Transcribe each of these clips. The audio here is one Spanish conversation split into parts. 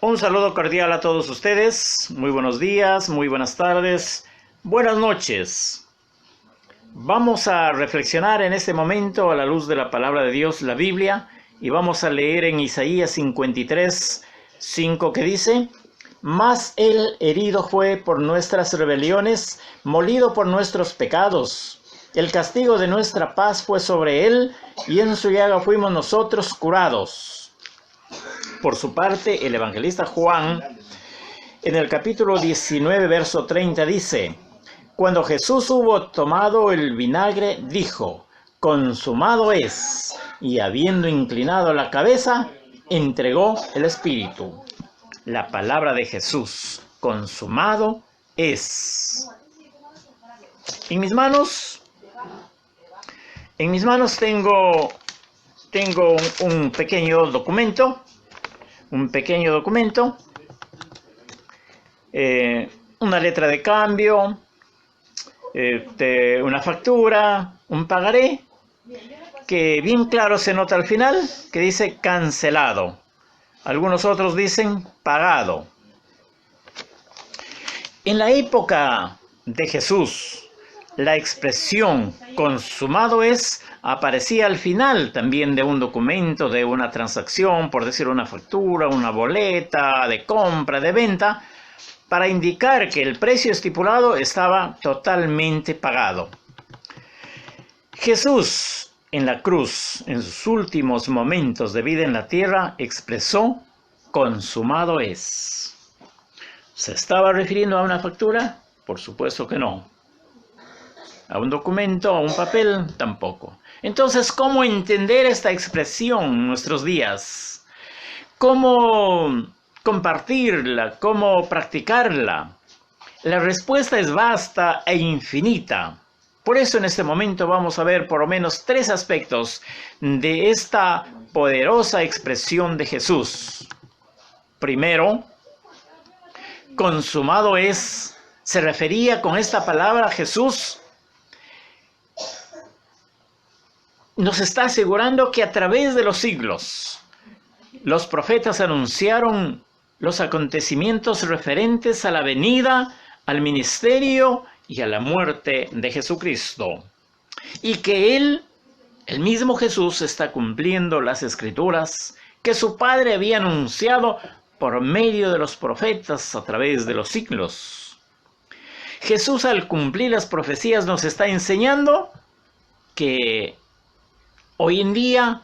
Un saludo cordial a todos ustedes. Muy buenos días, muy buenas tardes, buenas noches. Vamos a reflexionar en este momento a la luz de la palabra de Dios, la Biblia, y vamos a leer en Isaías 53:5 que dice: Mas él herido fue por nuestras rebeliones, molido por nuestros pecados. El castigo de nuestra paz fue sobre él, y en su llaga fuimos nosotros curados. Por su parte, el evangelista Juan, en el capítulo 19, verso 30, dice: Cuando Jesús hubo tomado el vinagre, dijo: consumado es, y habiendo inclinado la cabeza, entregó el Espíritu. La palabra de Jesús: consumado es. En mis manos tengo un pequeño documento, una letra de cambio, una factura, un pagaré, que bien claro se nota al final, que dice cancelado. Algunos otros dicen pagado. En la época de Jesús, la expresión consumado es aparecía al final también de un documento, de una transacción, por decir una factura, una boleta de compra, de venta, para indicar que el precio estipulado estaba totalmente pagado. Jesús en la cruz, en sus últimos momentos de vida en la tierra, expresó: consumado es. ¿Se estaba refiriendo a una factura? Por supuesto que no. ¿A un documento, a un papel? Tampoco. Entonces, ¿cómo entender esta expresión en nuestros días? ¿Cómo compartirla? ¿Cómo practicarla? La respuesta es vasta e infinita. Por eso en este momento vamos a ver por lo menos 3 aspectos de esta poderosa expresión de Jesús. Primero, consumado es. Se refería con esta palabra Jesús. Nos está asegurando que a través de los siglos, los profetas anunciaron los acontecimientos referentes a la venida, al ministerio y a la muerte de Jesucristo. Y que Él, el mismo Jesús, está cumpliendo las Escrituras que su Padre había anunciado por medio de los profetas a través de los siglos. Jesús, al cumplir las profecías, nos está enseñando que hoy en día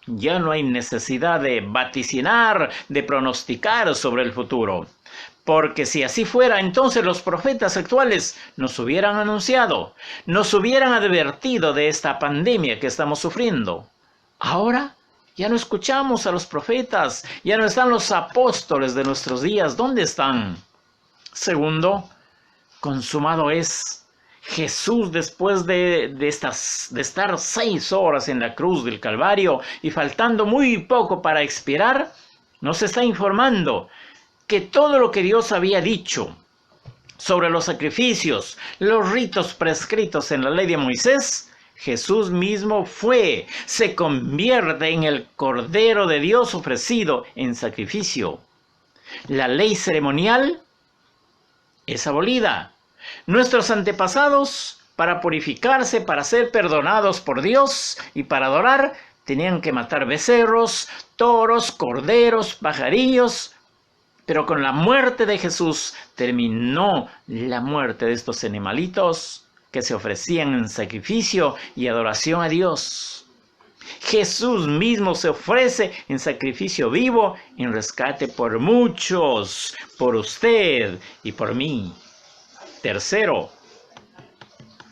ya no hay necesidad de vaticinar, de pronosticar sobre el futuro. Porque si así fuera, entonces los profetas actuales nos hubieran anunciado, nos hubieran advertido de esta pandemia que estamos sufriendo. Ahora ya no escuchamos a los profetas, ya no están los apóstoles de nuestros días. ¿Dónde están? Segundo, consumado es. Jesús, después de estar 6 horas en la cruz del Calvario y faltando muy poco para expirar, nos está informando que todo lo que Dios había dicho sobre los sacrificios, los ritos prescritos en la ley de Moisés, Jesús mismo se convierte en el Cordero de Dios ofrecido en sacrificio. La ley ceremonial es abolida. Nuestros antepasados, para purificarse, para ser perdonados por Dios y para adorar, tenían que matar becerros, toros, corderos, pajarillos. Pero con la muerte de Jesús terminó la muerte de estos animalitos que se ofrecían en sacrificio y adoración a Dios. Jesús mismo se ofrece en sacrificio vivo, en rescate por muchos, por usted y por mí. Tercero,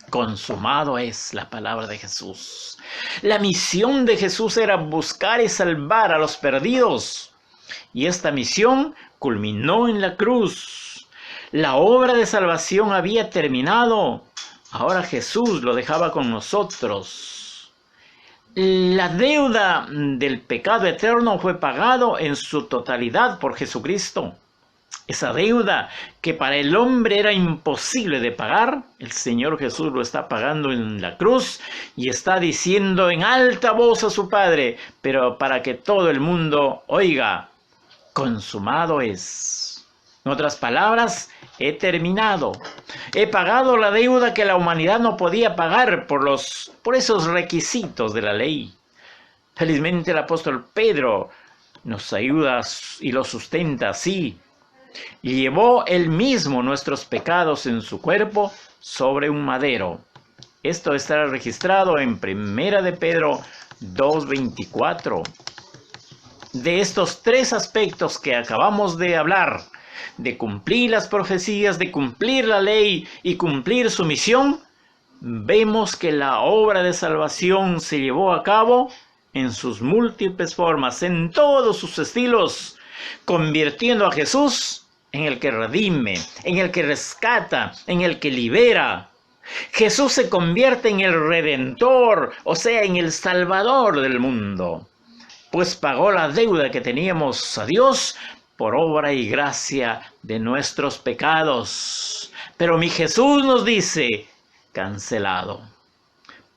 consumado es la palabra de Jesús. La misión de Jesús era buscar y salvar a los perdidos. Y esta misión culminó en la cruz. La obra de salvación había terminado. Ahora Jesús lo dejaba con nosotros. La deuda del pecado eterno fue pagado en su totalidad por Jesucristo. Esa deuda que para el hombre era imposible de pagar, el Señor Jesús lo está pagando en la cruz y está diciendo en alta voz a su Padre, pero para que todo el mundo oiga: consumado es. En otras palabras, he terminado. He pagado la deuda que la humanidad no podía pagar por esos requisitos de la ley. Felizmente el apóstol Pedro nos ayuda y lo sustenta así. Llevó él mismo nuestros pecados en su cuerpo sobre un madero. Esto estará registrado en 1 de Pedro 2:24. De estos tres aspectos que acabamos de hablar, de cumplir las profecías, de cumplir la ley y cumplir su misión, vemos que la obra de salvación se llevó a cabo en sus múltiples formas, en todos sus estilos, convirtiendo a Jesús en el que redime, en el que rescata, en el que libera. Jesús se convierte en el Redentor, o sea, en el Salvador del mundo, pues pagó la deuda que teníamos a Dios por obra y gracia de nuestros pecados. Pero mi Jesús nos dice, cancelado,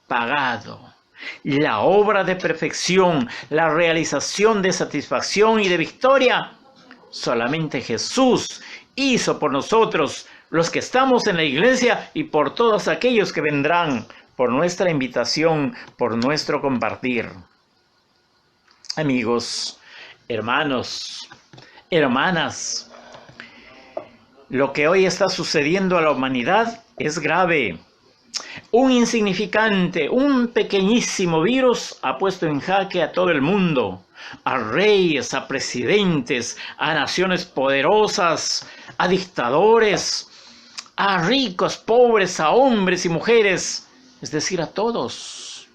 pagado. La obra de perfección, la realización de satisfacción y de victoria, solamente Jesús hizo por nosotros, los que estamos en la iglesia, y por todos aquellos que vendrán, por nuestra invitación, por nuestro compartir. Amigos, hermanos, hermanas, lo que hoy está sucediendo a la humanidad es grave. Un insignificante, un pequeñísimo virus ha puesto en jaque a todo el mundo, a reyes, a presidentes, a naciones poderosas, a dictadores, a ricos, pobres, a hombres y mujeres, es decir, a todos.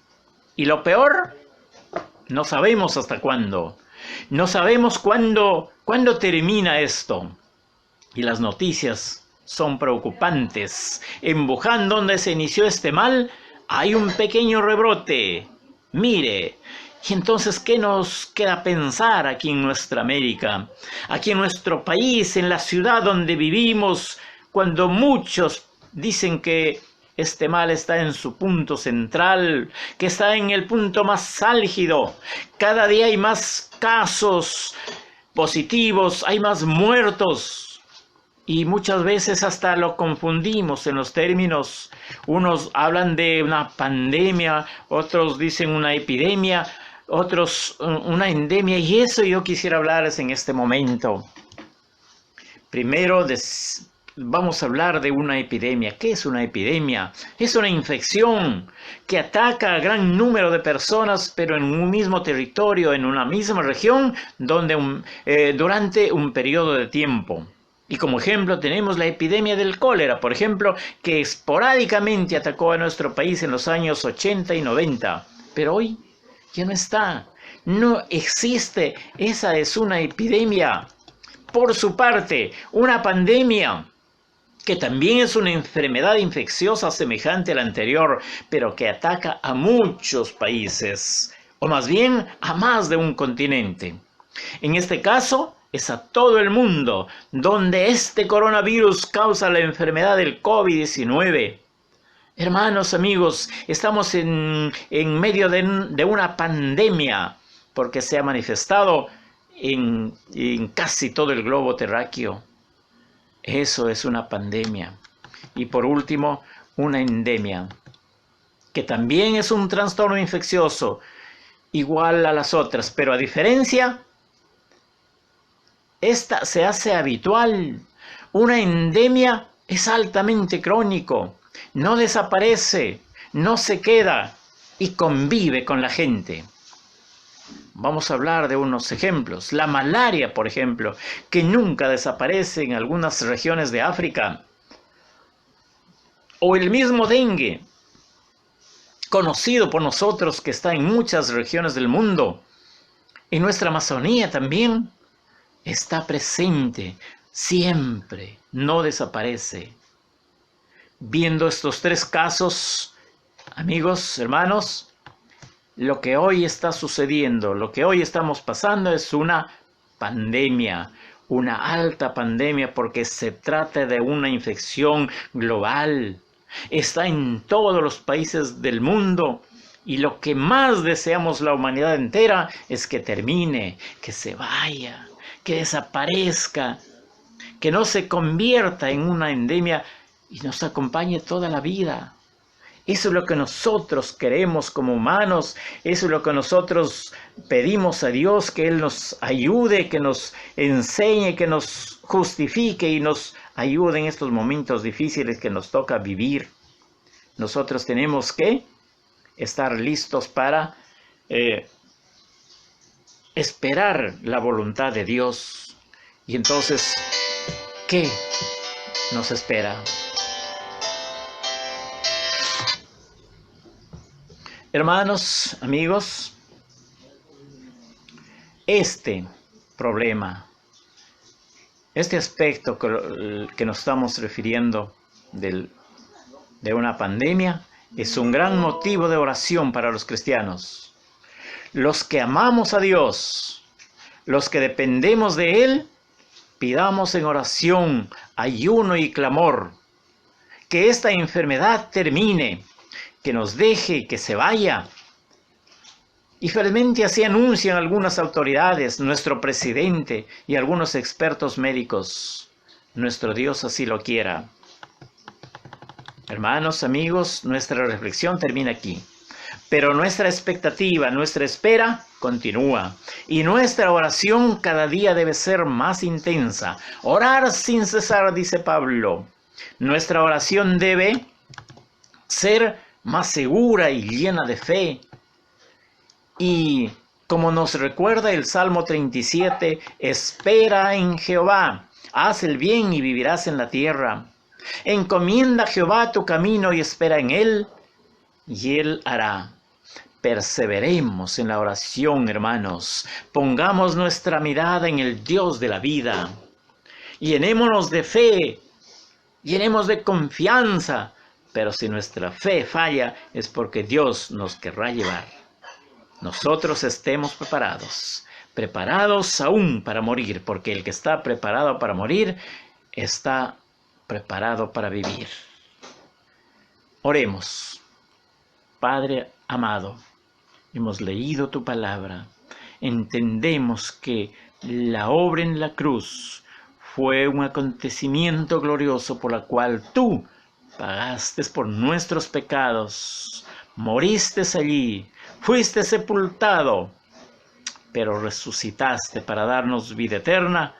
Y lo peor, no sabemos hasta cuándo. No sabemos cuándo termina esto. Y las noticias son preocupantes. En Wuhan, donde se inició este mal, hay un pequeño rebrote. Mire, y entonces, ¿qué nos queda pensar aquí en nuestra América? Aquí en nuestro país, en la ciudad donde vivimos, cuando muchos dicen que este mal está en su punto central, que está en el punto más álgido. Cada día hay más casos positivos, hay más muertos. Y muchas veces hasta lo confundimos en los términos. Unos hablan de una pandemia, otros dicen una epidemia, otros una endemia. Y eso yo quisiera hablarles en este momento. Primero vamos a hablar de una epidemia. ¿Qué es una epidemia? Es una infección que ataca a gran número de personas, pero en un mismo territorio, en una misma región, durante un periodo de tiempo. Y como ejemplo tenemos la epidemia del cólera, por ejemplo, que esporádicamente atacó a nuestro país en los años 80 y 90. Pero hoy ya no está. No existe. Esa es una epidemia. Por su parte, una pandemia, que también es una enfermedad infecciosa semejante a la anterior, pero que ataca a muchos países, o más bien a más de un continente. En este caso, es a todo el mundo donde este coronavirus causa la enfermedad del COVID-19. Hermanos, amigos, estamos en medio de una pandemia, porque se ha manifestado en casi todo el globo terráqueo. Eso es una pandemia. Y por último, una endemia, que también es un trastorno infeccioso, igual a las otras, pero a diferencia, esta se hace habitual. Una endemia es altamente crónico, no desaparece, no se queda y convive con la gente. Vamos a hablar de unos ejemplos. La malaria, por ejemplo, que nunca desaparece en algunas regiones de África. O el mismo dengue, conocido por nosotros, que está en muchas regiones del mundo. En nuestra Amazonía también está presente siempre, no desaparece. Viendo estos tres casos, amigos, hermanos, lo que hoy está sucediendo, lo que hoy estamos pasando es una pandemia, una alta pandemia, porque se trata de una infección global. Está en todos los países del mundo y lo que más deseamos la humanidad entera es que termine, que se vaya, que desaparezca, que no se convierta en una endemia y nos acompañe toda la vida. Eso es lo que nosotros queremos como humanos, eso es lo que nosotros pedimos a Dios, que Él nos ayude, que nos enseñe, que nos justifique y nos ayude en estos momentos difíciles que nos toca vivir. Nosotros tenemos que estar listos para esperar la voluntad de Dios. Y entonces, ¿qué nos espera? Hermanos, amigos, este problema, este aspecto que nos estamos refiriendo de una pandemia, es un gran motivo de oración para los cristianos. Los que amamos a Dios, los que dependemos de Él, pidamos en oración, ayuno y clamor, que esta enfermedad termine, que nos deje, que se vaya. Y felizmente así anuncian algunas autoridades, nuestro presidente y algunos expertos médicos. Nuestro Dios así lo quiera. Hermanos, amigos, nuestra reflexión termina aquí. Pero nuestra expectativa, nuestra espera continúa. Y nuestra oración cada día debe ser más intensa. Orar sin cesar, dice Pablo. Nuestra oración debe ser más segura y llena de fe. Y como nos recuerda el Salmo 37, espera en Jehová, haz el bien y vivirás en la tierra. Encomienda a Jehová tu camino y espera en Él, y Él hará. Perseveremos en la oración, hermanos. Pongamos nuestra mirada en el Dios de la vida. Llenémonos de fe, llenemos de confianza. Pero si nuestra fe falla, es porque Dios nos querrá llevar. Nosotros estemos preparados aún para morir, porque el que está preparado para morir, está preparado para vivir. Oremos. Padre amado, hemos leído tu palabra. Entendemos que la obra en la cruz fue un acontecimiento glorioso por la cual tú pagaste por nuestros pecados, moriste allí, fuiste sepultado, pero resucitaste para darnos vida eterna